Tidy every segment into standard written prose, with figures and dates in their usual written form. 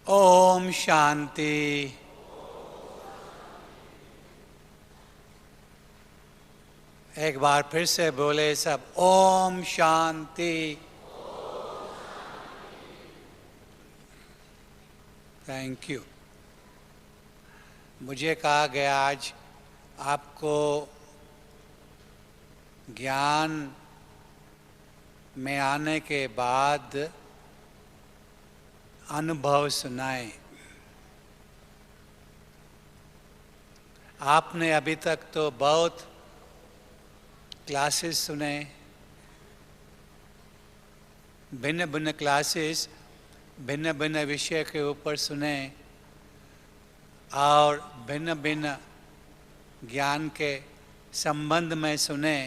ओम शांति। एक बार फिर से बोले सब, ओम शांति। Thank you. मुझे कहा गया आज आपको ज्ञान में आने के बाद अनुभव सुनाएं। आपने अभी तक तो बहुत क्लासेस सुने, भिन्न भिन्न क्लासेस भिन्न भिन्न विषय के ऊपर सुने और भिन्न भिन्न ज्ञान के संबंध में सुने।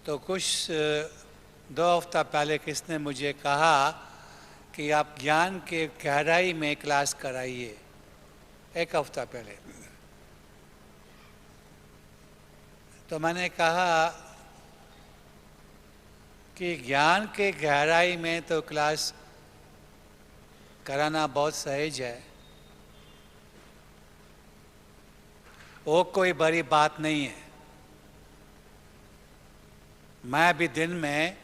तो कुछ 2 हफ्ता पहले किसने मुझे कहा कि आप ज्ञान के गहराई में क्लास कराइए। 1 हफ्ता पहले तो मैंने कहा कि ज्ञान के गहराई में तो क्लास कराना बहुत सहज है, वो कोई बड़ी बात नहीं है। मैं भी दिन में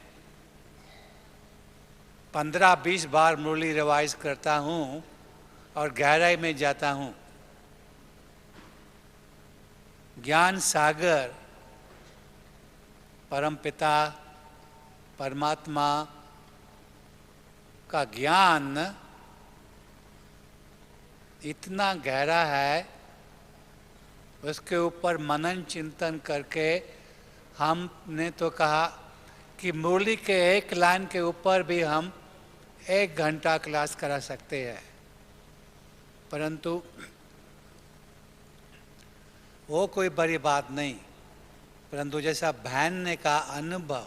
15-20 बार मुरली रिवाइज करता हूँ और गहराई में जाता हूँ। ज्ञान सागर परमपिता परमात्मा का ज्ञान इतना गहरा है, उसके ऊपर मनन चिंतन करके हमने तो कहा कि मुरली के एक लाइन के ऊपर भी हम 1 घंटा क्लास करा सकते हैं, परंतु वो कोई बड़ी बात नहीं। परंतु जैसा बहन ने कहा अनुभव,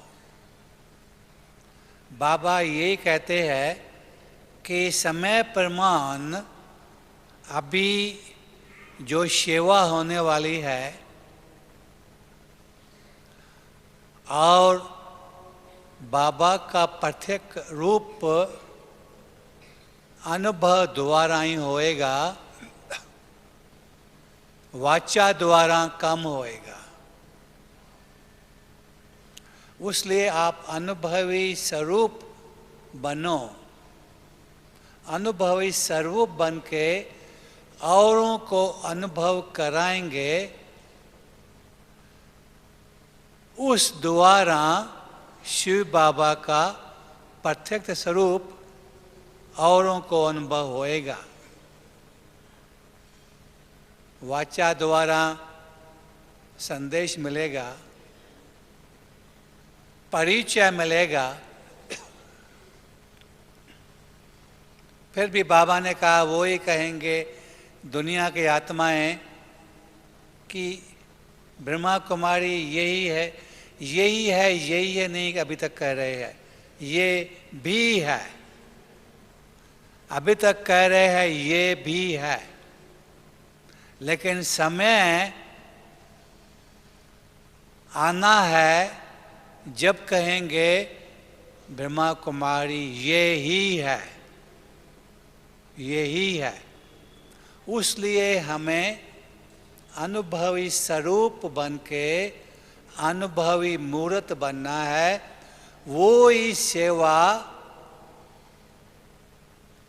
बाबा ये कहते हैं कि समय प्रमाण अभी जो सेवा होने वाली है और बाबा का प्रत्यक्ष रूप अनुभव द्वारा ही होएगा, वाचा द्वारा कम होएगा। उसलिए आप अनुभवी स्वरूप बनो। अनुभवी स्वरूप बन के औरों को अनुभव कराएंगे, उस द्वारा शिव बाबा का प्रत्यक्ष स्वरूप औरों को अनुभव होएगा। वाचा द्वारा संदेश मिलेगा, परिचय मिलेगा। फिर भी बाबा ने कहा, वो ही कहेंगे दुनिया की आत्माएं कि ब्रह्मा कुमारी यही है, यही है, यही है, नहीं अभी तक कह रहे हैं, ये भी है। अभी तक कह रहे हैं ये भी है, लेकिन समय आना है जब कहेंगे ब्रह्मा कुमारी ये ही है, ये ही है। उसलिए हमें अनुभवी स्वरूप बन के अनुभवी मूर्त बनना है। वो ही सेवा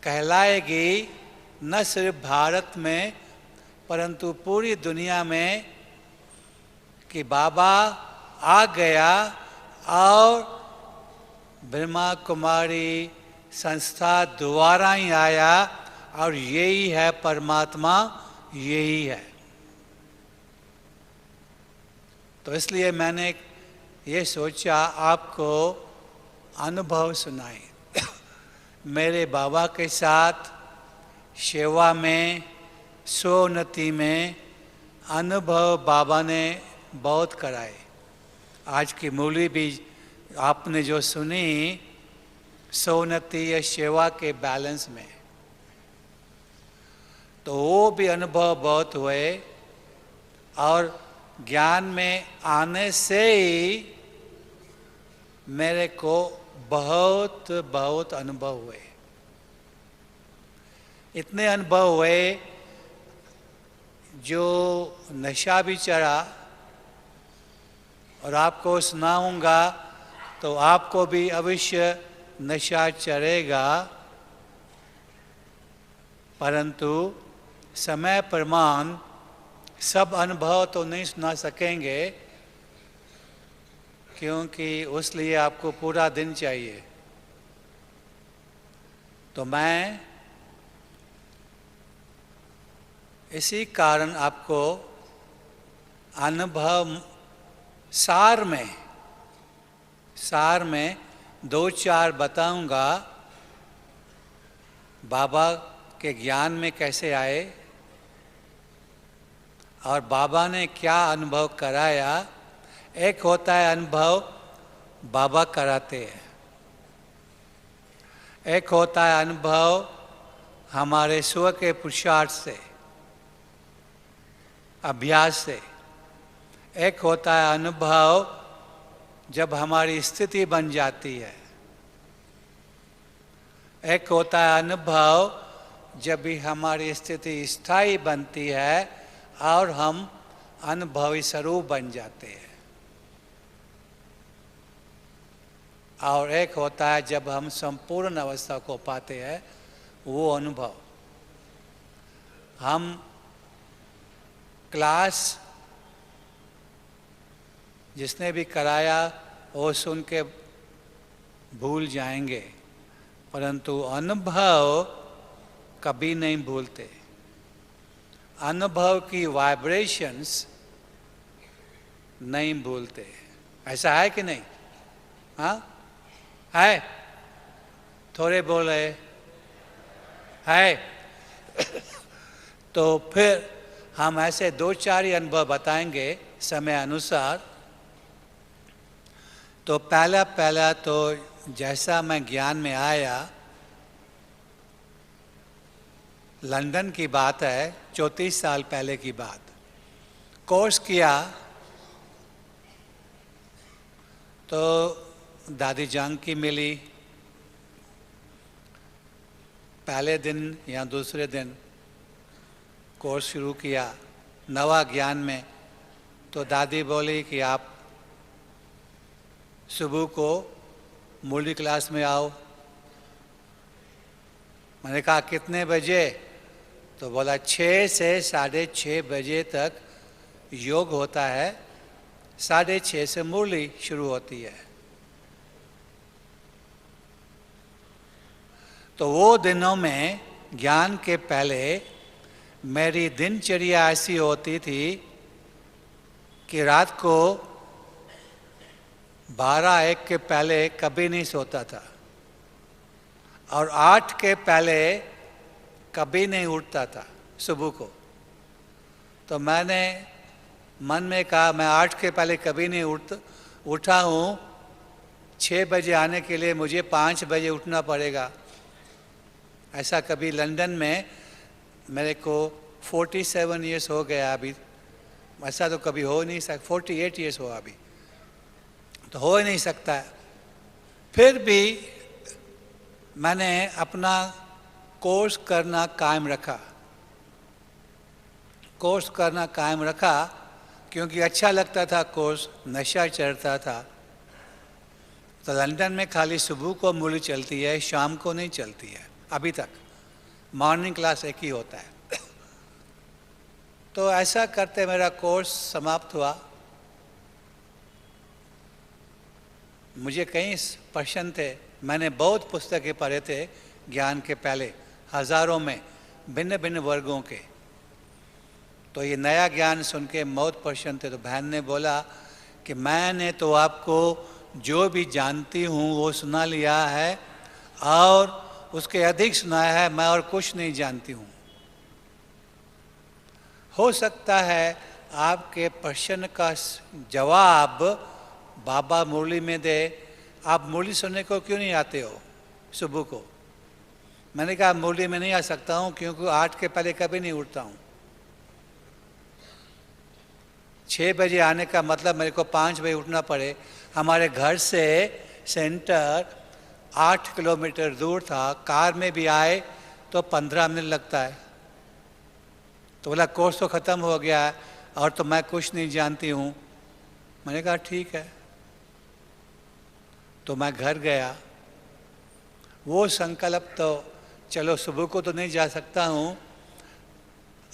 कहलाएगी, न सिर्फ भारत में परंतु पूरी दुनिया में, कि बाबा आ गया और ब्रह्मा कुमारी संस्था द्वारा ही आया और यही है परमात्मा, यही है। तो इसलिए मैंने ये सोचा आपको अनुभव सुनाए। मेरे बाबा के साथ सेवा में, सोन्नति में अनुभव बाबा ने बहुत कराए। आज की मुरली भी आपने जो सुनी, सोन्नति या सेवा के बैलेंस में, तो वो भी अनुभव बहुत हुए। और ज्ञान में आने से ही मेरे को बहुत बहुत अनुभव हुए, इतने अनुभव हुए जो नशा भी चढ़ा, और आपको सुनाऊंगा तो आपको भी अवश्य नशा चढ़ेगा, परंतु समय प्रमाण सब अनुभव तो नहीं सुना सकेंगे, क्योंकि उस लिए आपको पूरा दिन चाहिए। तो मैं इसी कारण आपको अनुभव सार में 2-4 बताऊंगा, बाबा के ज्ञान में कैसे आए और बाबा ने क्या अनुभव कराया। एक होता है अनुभव बाबा कराते हैं, एक होता है अनुभव हमारे स्व के पुरुषार्थ से, अभ्यास से, एक होता है अनुभव जब हमारी स्थिति बन जाती है, एक होता है अनुभव जब भी हमारी स्थिति स्थायी बनती है और हम अनुभवी स्वरूप बन जाते हैं, और एक होता है जब हम संपूर्ण अवस्था को पाते हैं, वो अनुभव। हम क्लास जिसने भी कराया वो सुन के भूल जाएंगे, परंतु अनुभव कभी नहीं भूलते। अनुभव की वाइब्रेशंस नहीं भूलते। ऐसा है कि नहीं? हाँ है, थोड़े बोले है। तो फिर हम ऐसे 2-4 ही अनुभव बताएंगे समय अनुसार। तो पहला तो जैसा मैं ज्ञान में आया, लंदन की बात है, 34 साल पहले की बात। कोर्स किया तो दादी जानकी मिली, पहले दिन या दूसरे दिन कोर्स शुरू किया नवा ज्ञान में। तो दादी बोली कि आप सुबह को मूली क्लास में आओ। मैंने कहा कितने बजे? तो बोला 6 से 6:30 बजे तक योग होता है, 6:30 से मुरली शुरू होती है। तो वो दिनों में ज्ञान के पहले मेरी दिनचर्या ऐसी होती थी कि रात को 12-1 के पहले कभी नहीं सोता था, और 8 के पहले कभी नहीं उठता था सुबह को। तो मैंने मन में कहा मैं 8 के पहले कभी नहीं उठा हूँ, 6 बजे आने के लिए मुझे 5 बजे उठना पड़ेगा। ऐसा कभी लंदन में मेरे को 47 ईयर्स हो गया अभी, ऐसा तो कभी हो नहीं सकता। 48 ईयर्स हो अभी, तो हो ही नहीं सकता है। फिर भी मैंने अपना कोर्स करना कायम रखा, क्योंकि अच्छा लगता था कोर्स, नशा चढ़ता था। तो लंदन में खाली सुबह को मूली चलती है, शाम को नहीं चलती है अभी तक, मॉर्निंग क्लास एक ही होता है। तो ऐसा करते मेरा कोर्स समाप्त हुआ। मुझे कई प्रश्न थे, मैंने बहुत पुस्तकें पढ़े थे ज्ञान के पहले, हजारों में, भिन्न भिन्न वर्गों के। तो ये नया ज्ञान सुन के बहुत प्रश्न थे। तो बहन ने बोला कि मैंने तो आपको जो भी जानती हूँ वो सुना लिया है, और उसके अधिक सुनाया है, मैं और कुछ नहीं जानती हूँ। हो सकता है आपके प्रश्न का जवाब बाबा मुरली में दे। आप मुरली सुनने को क्यों नहीं आते हो सुबह को? मैंने कहा मुरली में नहीं आ सकता हूँ क्योंकि 8 के पहले कभी नहीं उठता हूँ। 6 बजे आने का मतलब मेरे को 5 बजे उठना पड़े। हमारे घर से सेंटर 8 किलोमीटर दूर था, कार में भी आए तो 15 मिनट लगता है। तो बोला कोर्स तो ख़त्म हो गया है और तो मैं कुछ नहीं जानती हूँ। मैंने कहा ठीक है। तो मैं घर गया। वो संकल्प तो चलो सुबह को तो नहीं जा सकता हूँ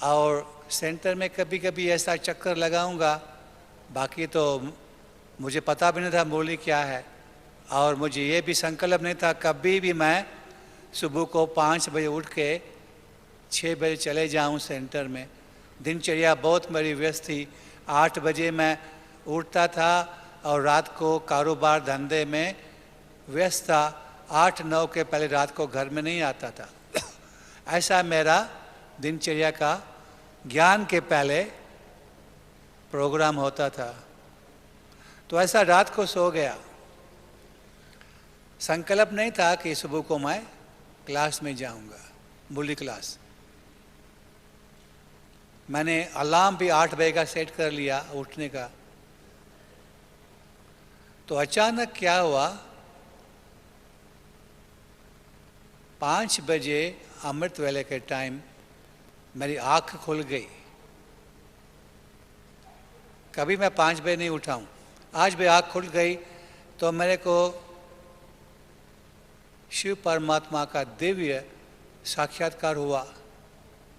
और सेंटर में कभी कभी ऐसा चक्कर लगाऊंगा, बाकी तो मुझे पता भी नहीं था मुरली क्या है। और मुझे ये भी संकल्प नहीं था कभी भी मैं सुबह को 5 बजे उठ के 6 बजे चले जाऊं सेंटर में। दिनचर्या बहुत मेरी व्यस्त थी। 8 बजे मैं उठता था और रात को कारोबार धंधे में व्यस्त था। 8-9 के पहले रात को घर में नहीं आता था। ऐसा मेरा दिनचर्या का ज्ञान के पहले प्रोग्राम होता था। तो ऐसा रात को सो गया। संकल्प नहीं था कि सुबह को मैं क्लास में जाऊंगा, मुरली क्लास। मैंने अलार्म भी 8 बजे का सेट कर लिया उठने का। तो अचानक क्या हुआ, 5 बजे अमृत वेले के टाइम मेरी आँख खुल गई। कभी मैं 5 बजे नहीं उठा हूँ, आज भी आँख खुल गई। तो मेरे को शिव परमात्मा का दिव्य साक्षात्कार हुआ।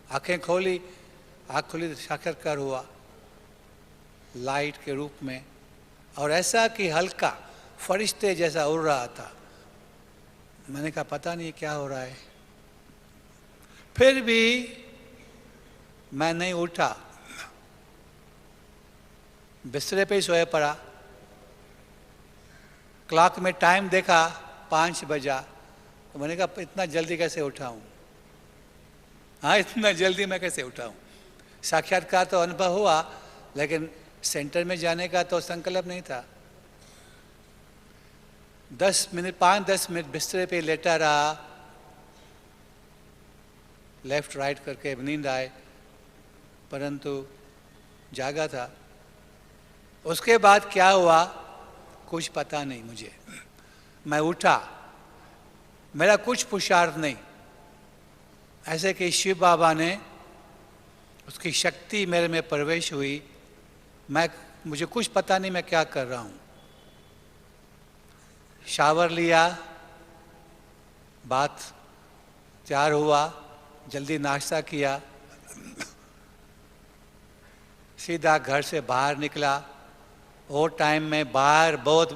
आँखें खोली, आँख खुली तो साक्षात्कार हुआ लाइट के रूप में, और ऐसा कि हल्का फरिश्ते जैसा उड़ रहा था। मैंने कहा पता नहीं क्या हो रहा है। फिर भी मैं नहीं उठा, बिस्तरे पे ही सोया पड़ा। क्लॉक में टाइम देखा 5 बजा। तो मैंने कहा इतना जल्दी कैसे उठाऊं? हाँ, इतना जल्दी मैं कैसे उठाऊं? साक्षात्कार तो अनुभव हुआ, लेकिन सेंटर में जाने का तो संकल्प नहीं था। 5-10 मिनट बिस्तरे पे लेटा रहा, लेफ्ट राइट करके नींद आए, परंतु जागा था। उसके बाद क्या हुआ कुछ पता नहीं मुझे। मैं उठा, मेरा कुछ पुरुषार्थ नहीं, ऐसे कि शिव बाबा ने उसकी शक्ति मेरे में प्रवेश हुई। मुझे कुछ पता नहीं मैं क्या कर रहा हूँ। शावर लिया, बात तैयार हुआ, जल्दी नाश्ता किया, सीधा घर से बाहर निकला। वो टाइम में बाहर बहुत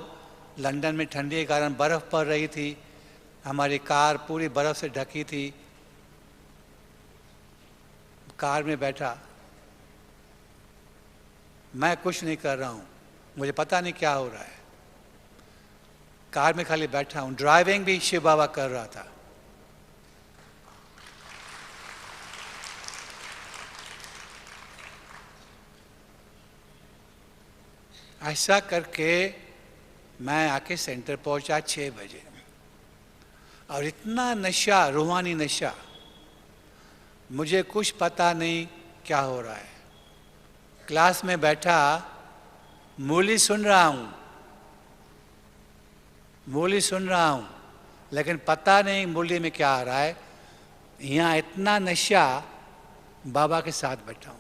लंदन में ठंडी के कारण बर्फ़ पड़ रही थी। हमारी कार पूरी बर्फ़ से ढकी थी। कार में बैठा, मैं कुछ नहीं कर रहा हूँ, मुझे पता नहीं क्या हो रहा है। कार में खाली बैठा हूँ। ड्राइविंग भी शिव बाबा कर रहा था। ऐसा करके मैं आके सेंटर पहुंचा 6 बजे, और इतना नशा, रूहानी नशा, मुझे कुछ पता नहीं क्या हो रहा है। क्लास में बैठा, मुरली सुन रहा हूँ, मुरली सुन रहा हूँ, लेकिन पता नहीं मुरली में क्या आ रहा है। यहाँ इतना नशा, बाबा के साथ बैठा हूँ।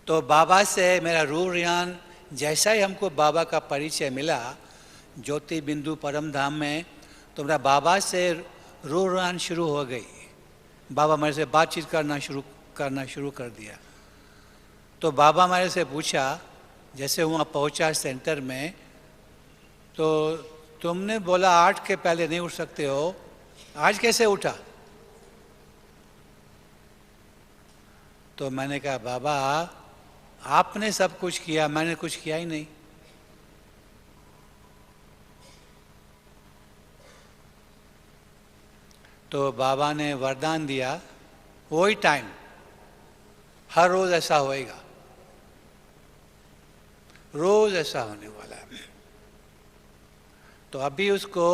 तो बाबा से मेरा रूह रियान, जैसा ही हमको बाबा का परिचय मिला ज्योति बिंदु परम धाम में, तो मेरा बाबा से रूह रियान शुरू हो गई। बाबा मेरे से बातचीत करना शुरू कर दिया। तो बाबा मेरे से पूछा, जैसे वहाँ पहुँचा सेंटर में, तो तुमने बोला 8 के पहले नहीं उठ सकते हो, आज कैसे उठा? तो मैंने कहा बाबा आपने सब कुछ किया, मैंने कुछ किया ही नहीं। तो बाबा ने वरदान दिया, वही टाइम हर रोज ऐसा होएगा, रोज ऐसा होने वाला है। तो अभी उसको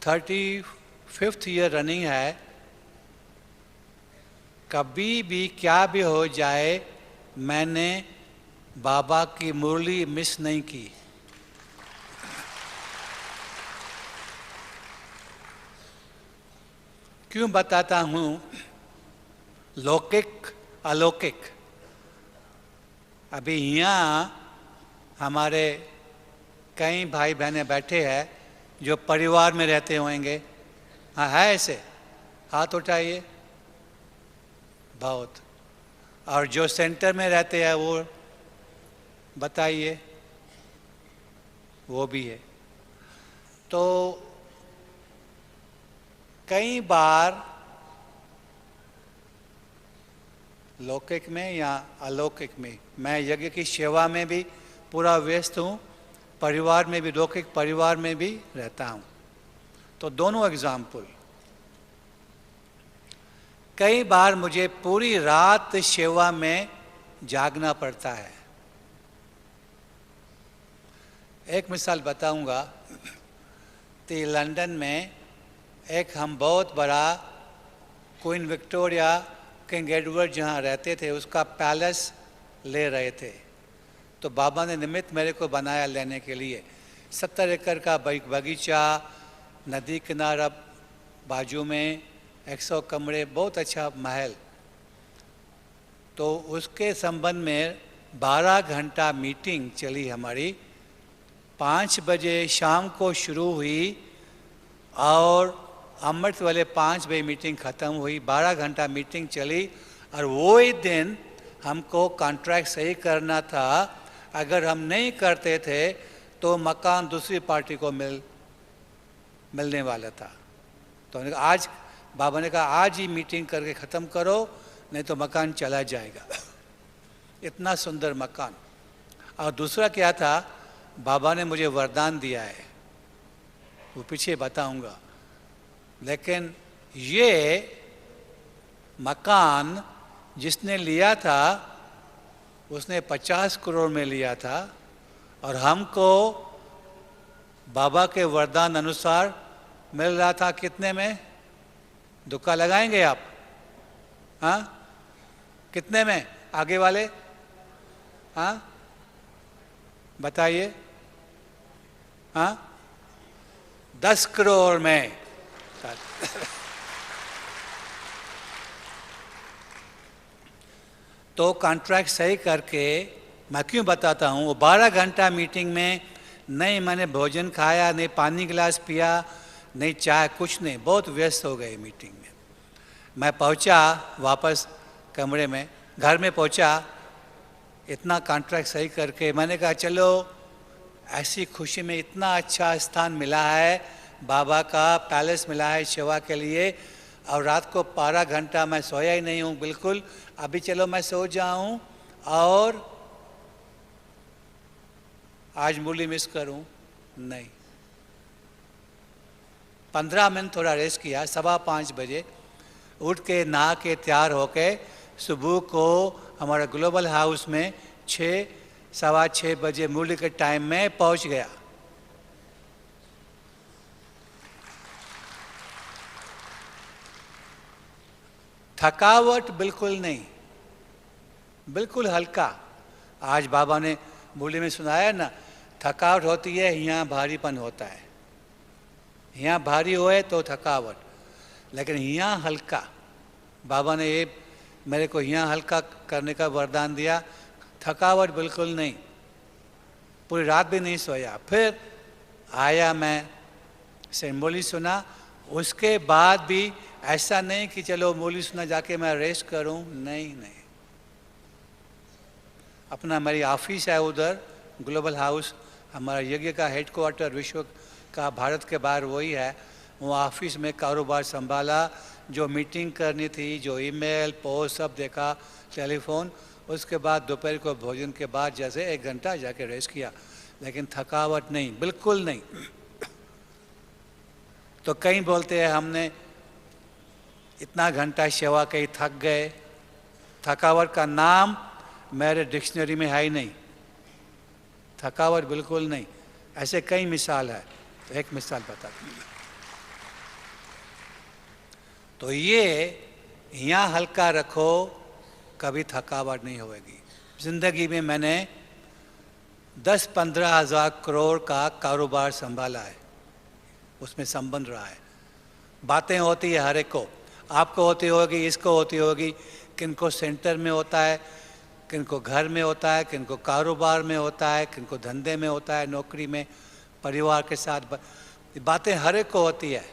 35th ईयर रनिंग है। कभी भी क्या भी हो जाए, मैंने बाबा की मुरली मिस नहीं की। क्यों बताता हूँ लौकिक अलौकिक? अभी यहाँ हमारे कई भाई बहनें बैठे हैं जो परिवार में रहते होंगे। हाँ, है ऐसे? हाथ उठाइए। बहुत। और जो सेंटर में रहते हैं वो बताइए, वो भी है। तो कई बार लौकिक में या अलौकिक में, मैं यज्ञ की सेवा में भी पूरा व्यस्त हूँ, परिवार में भी, लौकिक परिवार में भी रहता हूँ। तो दोनों एग्जाम्पल। कई बार मुझे पूरी रात सेवा में जागना पड़ता है। एक मिसाल बताऊंगा। तो लंदन में एक हम बहुत बड़ा क्वीन विक्टोरिया, किंग एडवर्ड जहाँ रहते थे उसका पैलेस ले रहे थे। तो बाबा ने निमित्त मेरे को बनाया लेने के लिए। 70 एकड़ का बगीचा, नदी किनारा बाजू में, 100 कमरे, बहुत अच्छा महल। तो उसके संबंध में 12 घंटा मीटिंग चली हमारी। 5 बजे शाम को शुरू हुई और अमृत वाले 5 बजे मीटिंग ख़त्म हुई। 12 घंटा मीटिंग चली और वो ही दिन हमको कॉन्ट्रैक्ट सही करना था। अगर हम नहीं करते थे तो मकान दूसरी पार्टी को मिलने वाला था। तो आज बाबा ने कहा आज ही मीटिंग करके ख़त्म करो, नहीं तो मकान चला जाएगा। इतना सुंदर मकान। और दूसरा क्या था, बाबा ने मुझे वरदान दिया है, वो पीछे बताऊंगा। लेकिन ये मकान जिसने लिया था उसने 50 करोड़ में लिया था और हमको बाबा के वरदान अनुसार मिल रहा था कितने में? दुक्का लगाएंगे आप? हाँ, कितने में? आगे वाले हाँ बताइए। हाँ, 10 करोड़ में। तो कॉन्ट्रैक्ट सही करके, मैं क्यों बताता हूँ, वो 12 घंटा मीटिंग में नहीं मैंने भोजन खाया, नहीं पानी गिलास पिया, नहीं चाय, कुछ नहीं, बहुत व्यस्त हो गए मीटिंग में। मैं पहुँचा वापस कमरे में, घर में पहुँचा, इतना कॉन्ट्रैक्ट सही करके मैंने कहा चलो, ऐसी खुशी में इतना अच्छा स्थान मिला है, बाबा का पैलेस मिला है सेवा के लिए, और रात को 12 घंटा मैं सोया ही नहीं हूँ बिल्कुल। अभी चलो मैं सो जाऊँ और आज मुरली मिस करूँ? नहीं। 15 मिनट थोड़ा रेस्ट किया, 5:15 बजे उठ के नहा के तैयार होके सुबह को हमारा ग्लोबल हाउस में 6-6:15 बजे मुरली के टाइम में पहुंच गया। थकावट बिल्कुल नहीं, बिल्कुल हल्का। आज बाबा ने मुरली में सुनाया ना, थकावट होती है, यहाँ भारीपन होता है। यहाँ भारी होए तो थकावट, लेकिन यहाँ हल्का। बाबा ने ये मेरे को यहाँ हल्का करने का वरदान दिया। थकावट बिल्कुल नहीं, पूरी रात भी नहीं सोया। फिर आया, मैं सिंबोली सुना, उसके बाद भी ऐसा नहीं कि चलो मुरली सुना जाके मैं रेस्ट करूं, नहीं नहीं। अपना मेरी ऑफिस है उधर, ग्लोबल हाउस, हमारा यज्ञ का हेडक्वार्टर विश्व का भारत के बाहर वही है। वो ऑफिस में कारोबार संभाला, जो मीटिंग करनी थी, जो ईमेल पोस्ट सब देखा, टेलीफोन। उसके बाद दोपहर को भोजन के बाद जैसे 1 घंटा जाके रेस्ट किया, लेकिन थकावट नहीं, बिल्कुल नहीं। तो कई बोलते हैं हमने इतना घंटा सेवा कहीं थक गए। थकावट का नाम मेरे डिक्शनरी में है ही नहीं, थकावट बिल्कुल नहीं। ऐसे कई मिसाल है, तो एक मिसाल बता दूँ। तो ये यहाँ हल्का रखो, कभी थकावट नहीं होगी। जिंदगी में मैंने 10-15 हज़ार करोड़ का कारोबार संभाला है, उसमें संबंध रहा है। बातें होती है हर एक को, आपको होती होगी, इसको होती होगी, किनको सेंटर में होता है, किनको घर में होता है, किनको कारोबार में होता है, किनको धंधे में होता है, नौकरी में, परिवार के साथ बातें हर एक को होती है।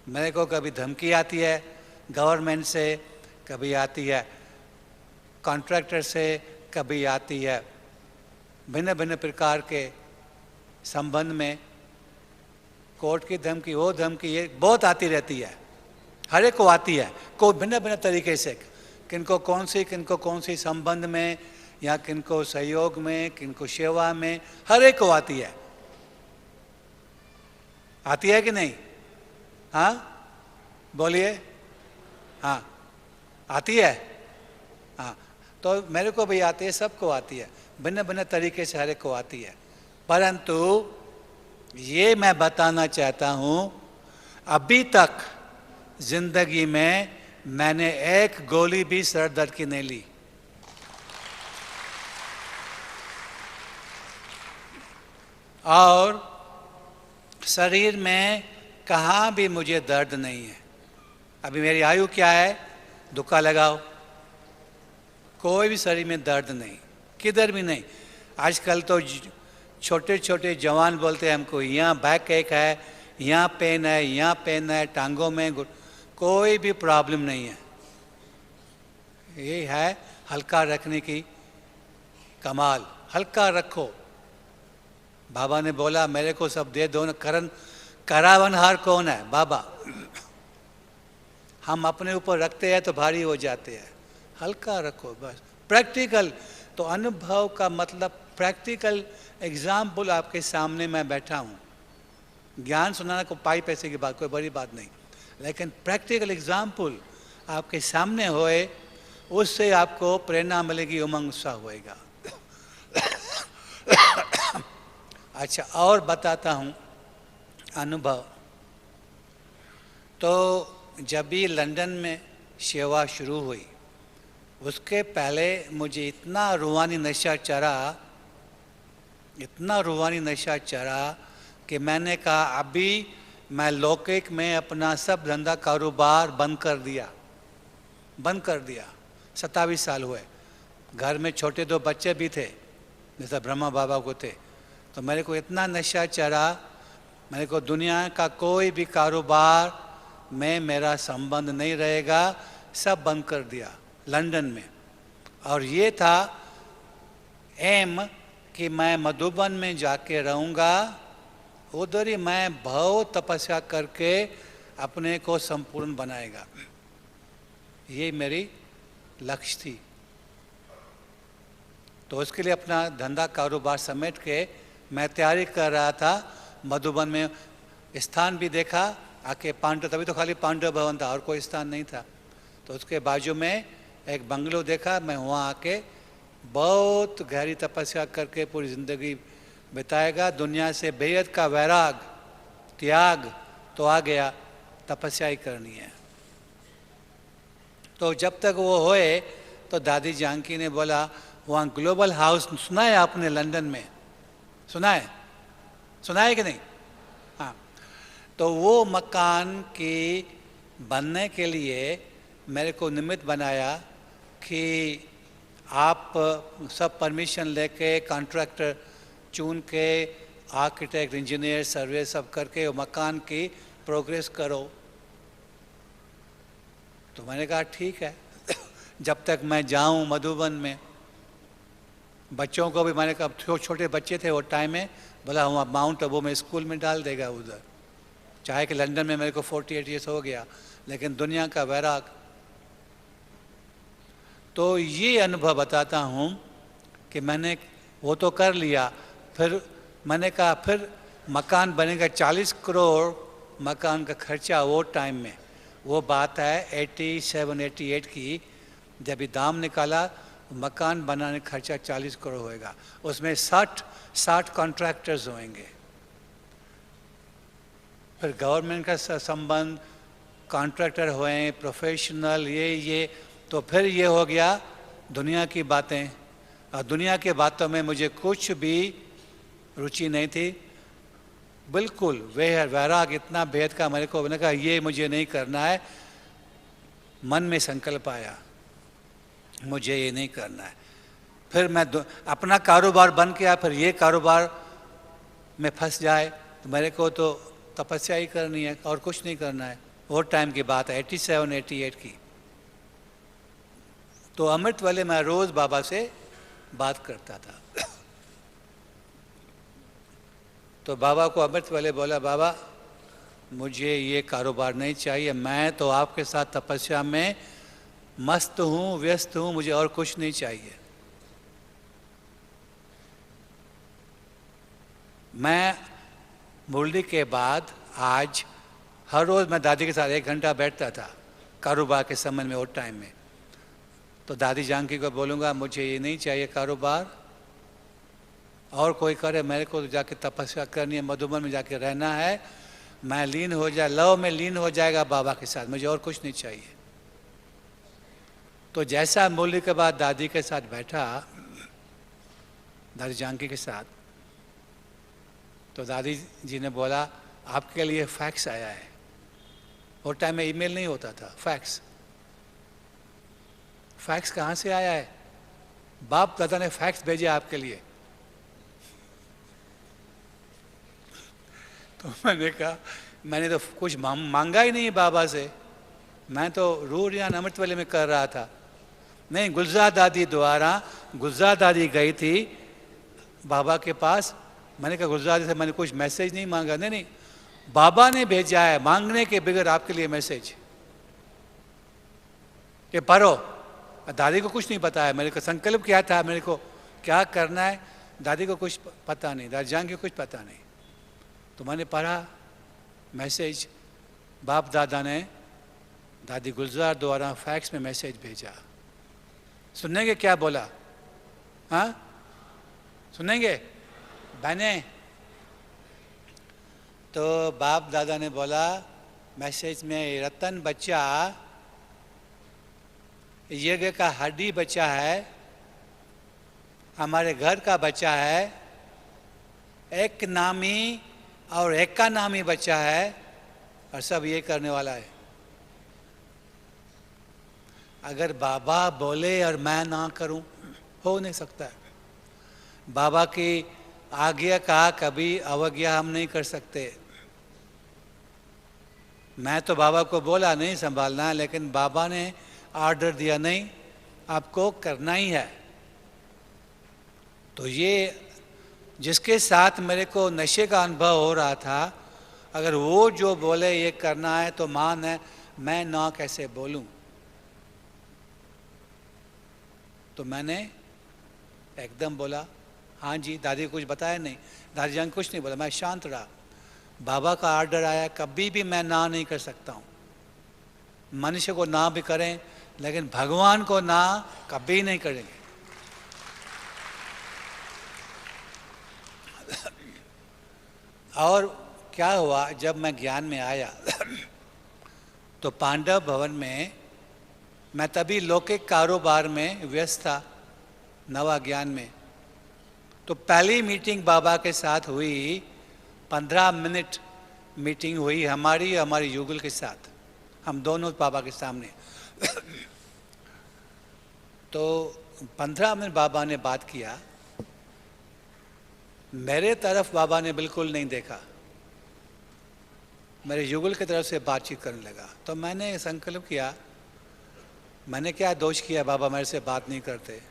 मेरे को कभी धमकी आती है गवर्नमेंट से, कभी आती है कॉन्ट्रैक्टर से, कभी आती है भिन्न भिन्न प्रकार के संबंध में, कोर्ट की धमकी, वो धमकी, ये बहुत आती रहती है, हर एक को आती है, को भिन्न भिन्न तरीके से, किनको कौन सी संबंध में, या किनको सहयोग में, किनको सेवा में, हर एक को आती है। आती है कि नहीं? हाँ बोलिए। हाँ आती है। हाँ तो मेरे को भी आती है, सबको आती है, भिन्न भिन्न तरीके से हर एक को आती है। परंतु ये मैं बताना चाहता हूँ, अभी तक जिंदगी में मैंने एक गोली भी सर दर्द की नहीं ली। और शरीर में कहाँ भी मुझे दर्द नहीं है। अभी मेरी आयु क्या है, दुक्का लगाओ, कोई भी शरीर में दर्द नहीं, किधर भी नहीं। आजकल तो छोटे छोटे जवान बोलते हैं हमको, यहाँ बैक एक है, यहाँ पेन है, यहाँ पेन है, टांगों में, कोई भी प्रॉब्लम नहीं है। ये है हल्का रखने की कमाल, हल्का रखो। बाबा ने बोला मेरे को सब दे दो न, करावनहार कौन है? बाबा। हम अपने ऊपर रखते हैं तो भारी हो जाते हैं, हल्का रखो बस। प्रैक्टिकल तो अनुभव का मतलब प्रैक्टिकल एग्जाम्पल आपके सामने मैं बैठा हूँ। ज्ञान सुनाना को पाई पैसे की बात, कोई बड़ी बात नहीं, लेकिन प्रैक्टिकल एग्जाम्पल आपके सामने होए, उससे आपको प्रेरणा मिलेगी, उमंग उत्साह होएगा। अच्छा और बताता हूँ अनुभव। तो जब भी लंदन में सेवा शुरू हुई, उसके पहले मुझे इतना रूहानी नशा चढ़ा, इतना रूहानी नशा चढ़ा कि मैंने कहा अभी मैं लौकिक में अपना सब धंधा कारोबार बंद कर दिया। 27 साल हुए, घर में छोटे 2 बच्चे भी थे जैसा ब्रह्मा बाबा को थे। तो मेरे को इतना नशा चढ़ा, मेरे को दुनिया का कोई भी कारोबार में मेरा संबंध नहीं रहेगा, सब बंद कर दिया लंदन में। और ये था एम कि मैं मधुबन में जाके रहूँगा, उधर ही मैं बहुत तपस्या करके अपने को संपूर्ण बनाएगा। ये मेरी लक्ष्य थी। तो उसके लिए अपना धंधा कारोबार समेट के मैं तैयारी कर रहा था। मधुबन में स्थान भी देखा आके, पांडव, तभी तो खाली पांडव भवन था और कोई स्थान नहीं था। तो उसके बाजू में एक बंगलो देखा, मैं वहाँ आके बहुत गहरी तपस्या करके पूरी ज़िंदगी बिताएगा। दुनिया से बेहद का वैराग, त्याग तो आ गया, तपस्या ही करनी है। तो जब तक वो होए तो दादी जानकी ने बोला, वहाँ ग्लोबल हाउस सुना है आपने लंदन में? सुना है कि नहीं? हाँ। तो वो मकान की बनने के लिए मेरे को निमित्त बनाया कि आप सब परमिशन लेके, कॉन्ट्रैक्टर चुन के, आर्किटेक्ट, इंजीनियर, सर्वे सब करके वो मकान की प्रोग्रेस करो। तो मैंने कहा ठीक है। जब तक मैं जाऊं मधुबन में, बच्चों को भी मैंने कहा, छोटे बच्चे थे वो टाइम में, बोला वहाँ माउंट आबू में स्कूल में डाल देगा उधर। चाहे कि लंदन में मेरे को 48 ईयर्स हो गया, लेकिन दुनिया का वैराग। तो ये अनुभव बताता हूँ कि मैंने वो तो कर लिया। फिर मैंने कहा फिर मकान बनेगा, 40 करोड़ मकान का खर्चा वो टाइम में। वो बात है 87-88 की, जब ये दाम निकाला, मकान बनाने का खर्चा 40 करोड़ होएगा। उसमें 60 कॉन्ट्रैक्टर्स होंगे, फिर गवर्नमेंट का संबंध, कॉन्ट्रैक्टर हुए, प्रोफेशनल, ये तो फिर ये हो गया दुनिया की बातें। और दुनिया के बातों में मुझे कुछ भी रुचि नहीं थी, बिल्कुल। वैराग इतना भेद का मेरे को, मैंने कहा ये मुझे नहीं करना है। मन में संकल्प आया मुझे ये नहीं करना है। फिर मैं अपना कारोबार बंद किया, फिर ये कारोबार में फंस जाए तो मेरे को तो तपस्या ही करनी है और कुछ नहीं करना है। और टाइम की बात है 87 88 की। तो अमृत वाले मैं रोज़ बाबा से बात करता था। तो बाबा को अमृत वाले बोला, बाबा मुझे ये कारोबार नहीं चाहिए, मैं तो आपके साथ तपस्या में मस्त हूँ, व्यस्त हूँ, मुझे और कुछ नहीं चाहिए। मैं मुरली के बाद आज हर रोज़ मैं दादी के साथ 1 घंटा बैठता था कारोबार के संबंध में। और टाइम में तो दादी जानकी को बोलूँगा मुझे ये नहीं चाहिए कारोबार, और कोई करे, मेरे को तो जाके तपस्या करनी है, मधुबन में जाके रहना है, मैं लीन हो जाए, लव में लीन हो जाएगा बाबा के साथ, मुझे और कुछ नहीं चाहिए। तो जैसा मुरली के बाद दादी के साथ बैठा, दादी जानकी के साथ, तो दादी जी ने बोला आपके लिए फैक्स आया है। और टाइम में ईमेल नहीं होता था, फैक्स। फैक्स कहाँ से आया है? बाप दादा ने फैक्स भेजे आपके लिए। तो मैंने कहा मैंने तो कुछ मांगा ही नहीं बाबा से, मैं तो रूरियान अमृत वाले में कर रहा था। नहीं, गुलजार दादी द्वारा, गुलजार दादी गई थी बाबा के पास। मैंने कहा गुलजार दादी से मैंने कुछ मैसेज नहीं मांगा। नहीं नहीं, बाबा ने भेजा है मांगने के बगैर आपके लिए मैसेज, ये पढ़ो। दादी को कुछ नहीं पता है, मेरे को संकल्प किया था मेरे को क्या करना है, दादी को कुछ पता नहीं, दादी जान के कुछ पता नहीं। तो मैंने पढ़ा मैसेज, बाप दादा ने दादी गुलजार द्वारा फैक्स में मैसेज भेजा। सुनेंगे क्या बोला? हाँ सुनेंगे बहने? तो बाप दादा ने बोला मैसेज में, रतन बच्चा यज्ञ का हड्डी बच्चा है, हमारे घर का बच्चा है, एक नामी और एक का नामी बच्चा है, और सब ये करने वाला है। अगर बाबा बोले और मैं ना करूं, हो नहीं सकता है। बाबा की आज्ञा का कभी अवज्ञा हम नहीं कर सकते। मैं तो बाबा को बोला नहीं संभालना है, लेकिन बाबा ने ऑर्डर दिया नहीं आपको करना ही है। तो ये जिसके साथ मेरे को नशे का अनुभव हो रहा था, अगर वो जो बोले ये करना है तो मान है, मैं ना कैसे बोलूं? तो मैंने एकदम बोला हाँ जी। दादी को कुछ बताया नहीं, दादी जान कुछ नहीं बोला, मैं शांत रहा। बाबा का ऑर्डर आया, कभी भी मैं ना नहीं कर सकता हूँ। मनुष्य को ना भी करें, लेकिन भगवान को ना कभी नहीं करेंगे। और क्या हुआ, जब मैं ज्ञान में आया तो पांडव भवन में मैं तभी लौकिक कारोबार में व्यस्त था, नवा ज्ञान में। तो पहली मीटिंग बाबा के साथ हुई, 15 मिनट मीटिंग हुई हमारी युगल के साथ, हम दोनों बाबा के सामने। तो 15 मिनट बाबा ने बात किया, मेरे तरफ बाबा ने बिल्कुल नहीं देखा, मेरे युगल की तरफ से बातचीत करने लगा। तो मैंने संकल्प किया, मैंने क्या दोष किया, बाबा मेरे से बात नहीं करते।